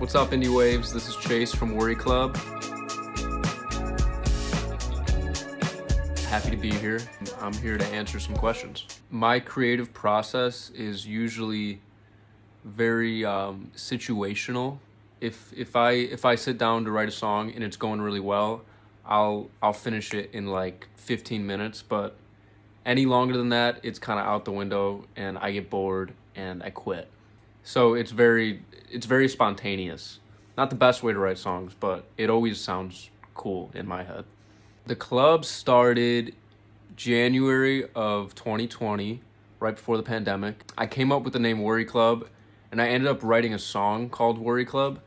What's up, IndieWavves? This is Chase from Worry Club. Happy to be here. I'm here to answer some questions. My creative process is usually very situational. If I sit down to write a song and it's going really well, I'll finish it in like 15 minutes, but any longer than that, it's kind of out the window and I get bored and I quit. So it's very spontaneous. Not the best way to write songs, but it always sounds cool in my head. The club started January of 2020, right before the pandemic. I came up with the name Worry Club, and I ended up writing a song called Worry Club,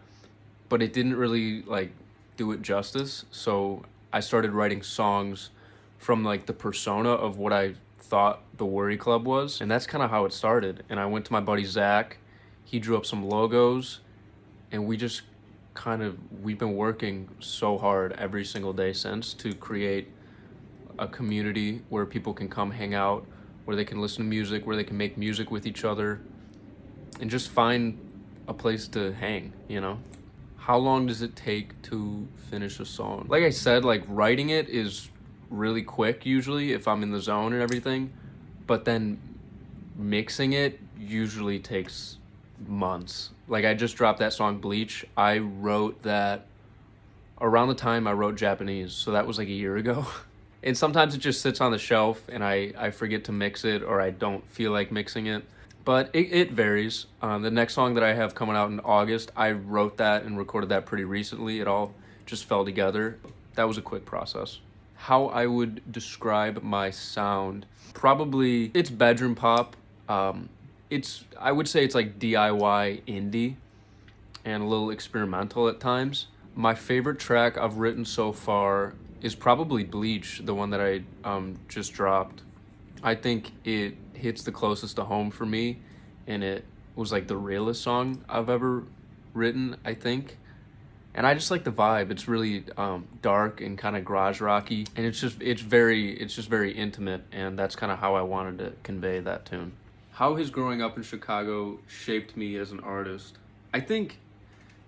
but it didn't really like do it justice. So I started writing songs from like the persona of what I thought the Worry Club was, and that's kind of how it started. And I went to my buddy Zach. He drew up some logos, and we've been working so hard every single day since to create a community where people can come hang out, where they can listen to music, where they can make music with each other, and just find a place to hang, you know? How long does it take to finish a song? Like I said, like writing it is really quick usually if I'm in the zone and everything, but then mixing it usually takes months. Like I just dropped that song Bleach. I wrote that around the time I wrote Japanese, so that was like a year ago. And sometimes it just sits on the shelf and I forget to mix it, or I don't feel like mixing it. But it varies. The next song that I have coming out in August, I wrote that and recorded that pretty recently. It all just fell together. That was a quick process. How I would describe my sound, probably it's bedroom pop. I would say it's like DIY indie and a little experimental at times. My favorite track I've written so far is probably Bleach, the one that I just dropped. I think it hits the closest to home for me, and it was like the realest song I've ever written, I think. And I just like the vibe. It's really dark and kind of garage rocky, and it's just very intimate, and that's kind of how I wanted to convey that tune. How has growing up in Chicago shaped me as an artist? I think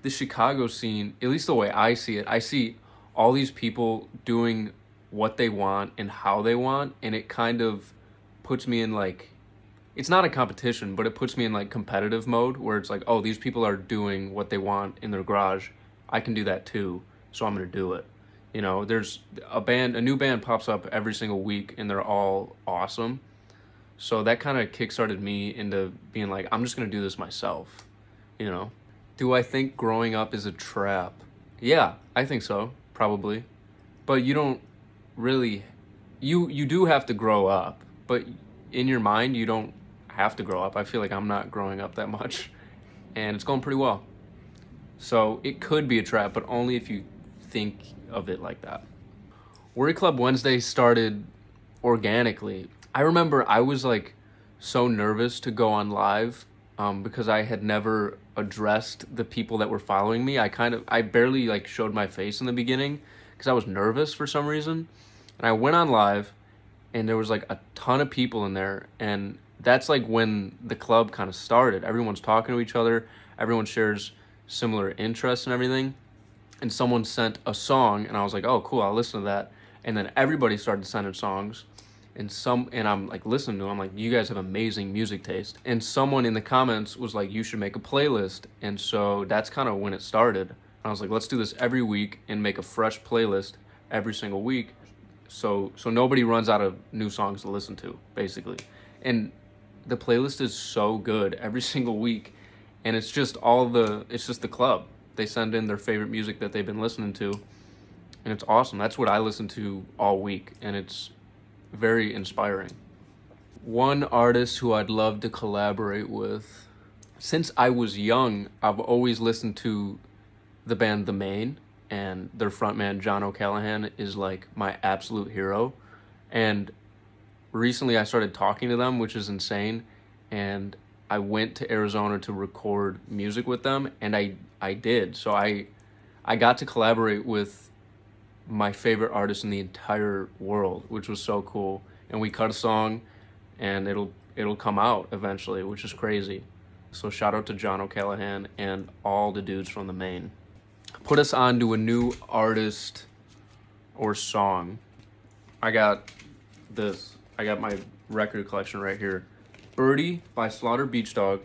the Chicago scene, at least the way I see it, I see all these people doing what they want and how they want, and it kind of puts me in like, it's not a competition, but it puts me in like competitive mode where it's like, oh, these people are doing what they want in their garage. I can do that too, so I'm gonna do it. You know, there's a new band pops up every single week and they're all awesome. So that kind of kickstarted me into being like, I'm just gonna do this myself, you know? Do I think growing up is a trap? Yeah, I think so, probably. But you don't really, you do have to grow up, but in your mind, you don't have to grow up. I feel like I'm not growing up that much, and it's going pretty well. So it could be a trap, but only if you think of it like that. Worry Club Wednesday started organically. I remember I was like so nervous to go on live because I had never addressed the people that were following me. I barely like showed my face in the beginning because I was nervous for some reason. And I went on live and there was like a ton of people in there, and that's like when the club kind of started. Everyone's talking to each other, everyone shares similar interests and everything. And someone sent a song and I was like, oh cool, I'll listen to that. And then everybody started sending songs. And I'm like listening to them, I'm like, you guys have amazing music taste. And someone in the comments was like, you should make a playlist. And so that's kind of when it started. I was like, let's do this every week and make a fresh playlist every single week. So nobody runs out of new songs to listen to, basically. And the playlist is so good every single week. And it's just the club. They send in their favorite music that they've been listening to. And it's awesome. That's what I listen to all week. And it's very inspiring. One artist who I'd love to collaborate with. Since I was young, I've always listened to the band The Maine, and their frontman John O'Callaghan is like my absolute hero. And recently I started talking to them, which is insane. And I went to Arizona to record music with them, and I did. So I got to collaborate with my favorite artist in the entire world, which was so cool. And we cut a song, and it'll come out eventually, which is crazy. So shout out to John O'Callahan and all the dudes from the Maine. Put us on to a new artist or song. I got this. I got my record collection right here. Birdie by Slaughter Beach Dog.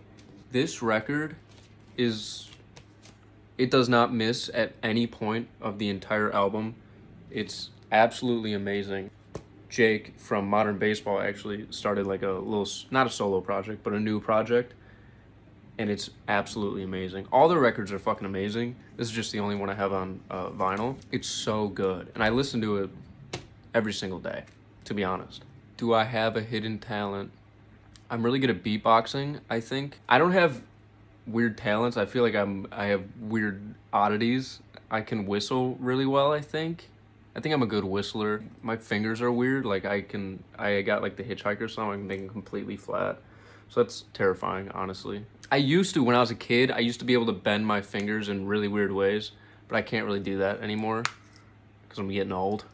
This record it does not miss at any point of the entire album. It's absolutely amazing. Jake from Modern Baseball actually started like a little, not a solo project, but a new project. And it's absolutely amazing. All the records are fucking amazing. This is just the only one I have on vinyl. It's so good. And I listen to it every single day, to be honest. Do I have a hidden talent? I'm really good at beatboxing, I think. I don't have weird talents. I feel like I have weird oddities. I can whistle really well, I think. I think I'm a good whistler. My fingers are weird. Like I got like the Hitchhiker song, I can make them completely flat. So that's terrifying, honestly. I used to, when I was a kid, I used to be able to bend my fingers in really weird ways, but I can't really do that anymore because I'm getting old.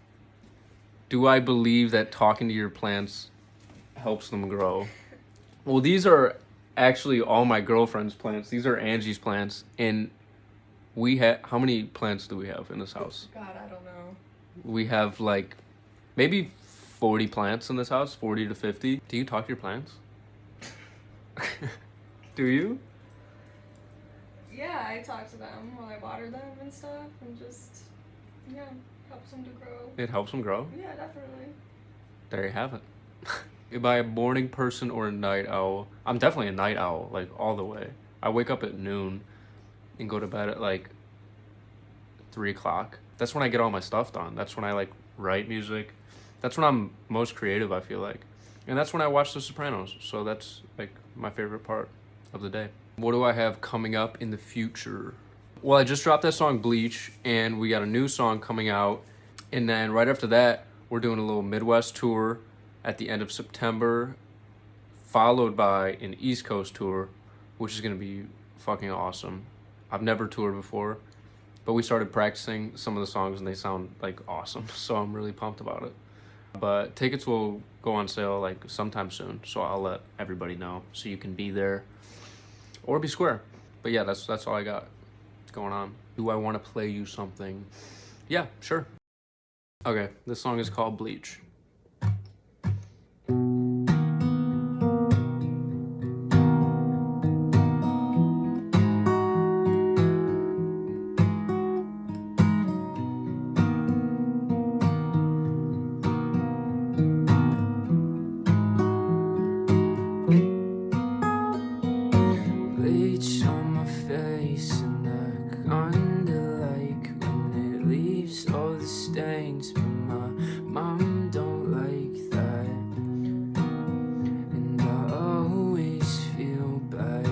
Do I believe that talking to your plants helps them grow? Well, these are actually all my girlfriend's plants. These are Angie's plants, and we have, how many plants do we have in this house? God, I don't know. We have like maybe 40 plants in this house, 40 to 50. Do you talk to your plants? Do you? Yeah, I talk to them while I water them and stuff, and just, yeah, helps them to grow. It helps them grow? Yeah, definitely. There you have it. Am I a morning person or a night owl? I'm definitely a night owl, like all the way. I wake up at noon and go to bed at like 3 o'clock. That's when I get all my stuff done. That's when I like write music. That's when I'm most creative, I feel like. And that's when I watch The Sopranos. So that's like my favorite part of the day. What do I have coming up in the future? Well, I just dropped that song Bleach, and we got a new song coming out. And then right after that, we're doing a little Midwest tour at the end of September, followed by an East Coast tour, which is gonna be fucking awesome. I've never toured before, but we started practicing some of the songs and they sound like awesome. So I'm really pumped about it. But tickets will go on sale like sometime soon, so I'll let everybody know so you can be there or be square. But yeah, that's all I got going on. Do I want to play you something? Yeah, sure. Okay, this song is called Bleach. Bleach on my face, and I kinda like when it leaves all the stains, but my mom don't like that, and I always feel bad,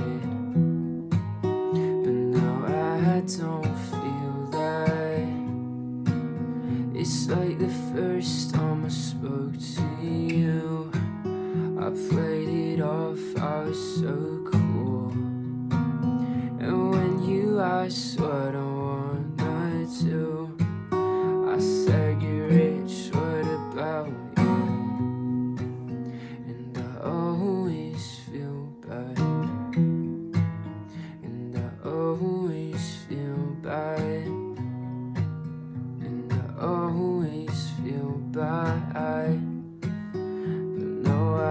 but now I don't feel that. It's like the first time I spoke to you, I played it off, I was so cool. And when you asked what I wanna do, I said you're rich, what about you? And I always feel bad, and I always feel bad, and I always feel bad. But no, I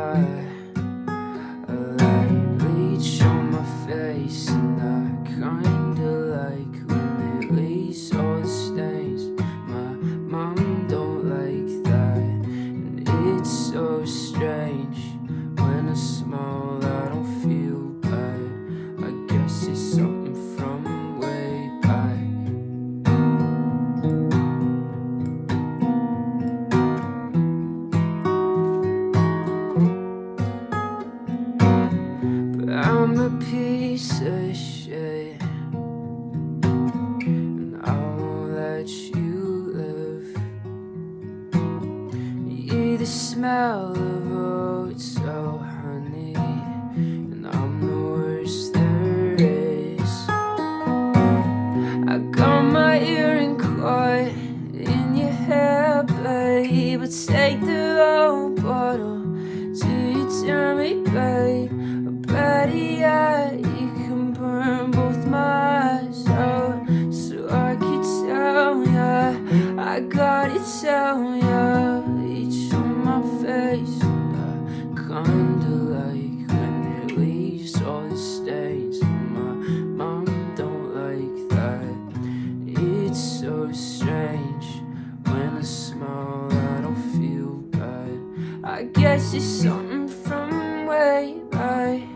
like bleach on my face, and I kinda like when it leaves all the stains. My mom don't like that, and it's so strange. When I smile, I don't feel bad. I guess it's something from way back. But I'm a piece of shit, and I won't let you live. You're the smell of oat, so honey, and I'm the worst there is. I got my earring caught in your hair, babe, but take the whole bottle till you tell me, babe. Better yet, guess it's something from way back.